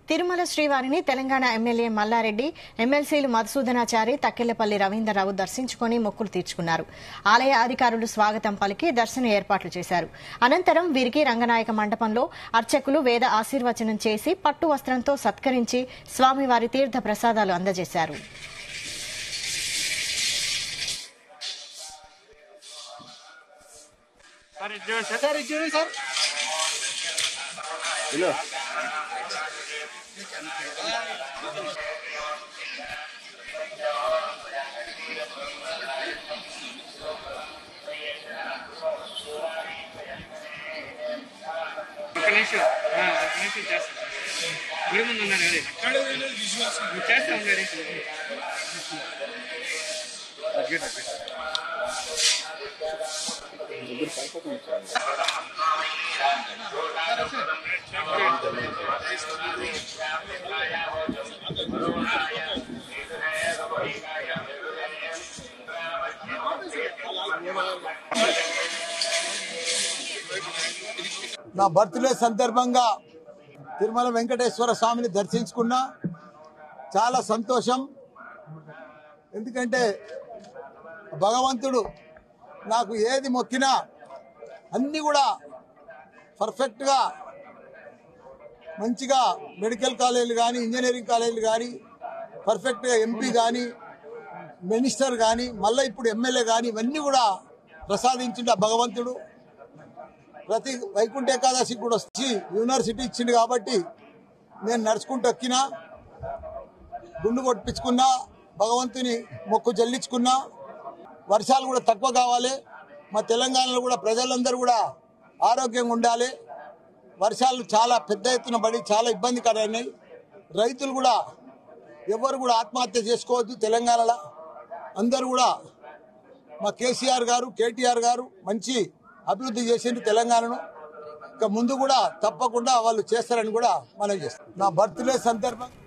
తిరుమల శ్రీవారిని తెలంగాణ ఎమ్మెల్యే మల్లారెడ్డి, ఎమ్మెల్సీలు మధుసూదనాచారి, తక్కెళ్లపల్లి రవీంద్రరావు దర్శించుకుని మొక్కులు తీర్చుకున్నారు. ఆలయ అధికారులు స్వాగతం పలికి దర్శన ఏర్పాట్లు చేశారు. అనంతరం వీరికి రంగనాయక మండపంలో అర్చకులు వేద ఆశీర్వచనం చేసి పట్టు వస్త్రంతో సత్కరించి స్వామివారి తీర్థ ప్రసాదాలు అందజేశారు. నా బర్త్డే సందర్భంగా తిరుమల వెంకటేశ్వర స్వామిని దర్శించుకున్నా. చాలా సంతోషం. ఎందుకంటే భగవంతుడు నాకు ఏది మొక్కినా అన్నీ కూడా పర్ఫెక్ట్గా మంచిగా మెడికల్ కాలేజీలు కానీ, ఇంజనీరింగ్ కాలేజీలు కానీ, పర్ఫెక్ట్గా ఎంపీ కానీ, మినిస్టర్ కానీ, మళ్ళీ ఇప్పుడు ఎమ్మెల్యే కానీ, ఇవన్నీ కూడా ప్రసాదించిండు ఆ భగవంతుడు. ప్రతి వైకుంఠ ఏకాదశికి కూడా వచ్చి యూనివర్సిటీ ఇచ్చిండు కాబట్టి నేను నడుచుకుంటూ ఎక్కినా, గుండు కొట్టించుకున్నా, భగవంతుని మొక్కు చెల్లించుకున్నా. వర్షాలు కూడా తక్కువ కావాలి, మా తెలంగాణలో కూడా ప్రజలందరూ కూడా ఆరోగ్యంగా ఉండాలి. వర్షాలు చాలా పెద్ద ఎత్తున పడి చాలా ఇబ్బందికరమైనాయి. రైతులు కూడా ఎవరు కూడా ఆత్మహత్య చేసుకోవద్దు. తెలంగాణలో అందరూ కూడా మా కేసీఆర్ గారు, కేటీఆర్ గారు మంచి అభివృద్ధి చేసిండ్రు తెలంగాణను. ఇక ముందు కూడా తప్పకుండా వాళ్ళు చేస్తారని కూడా మనం చేస్తాం. నా బర్త్డే సందర్భంగా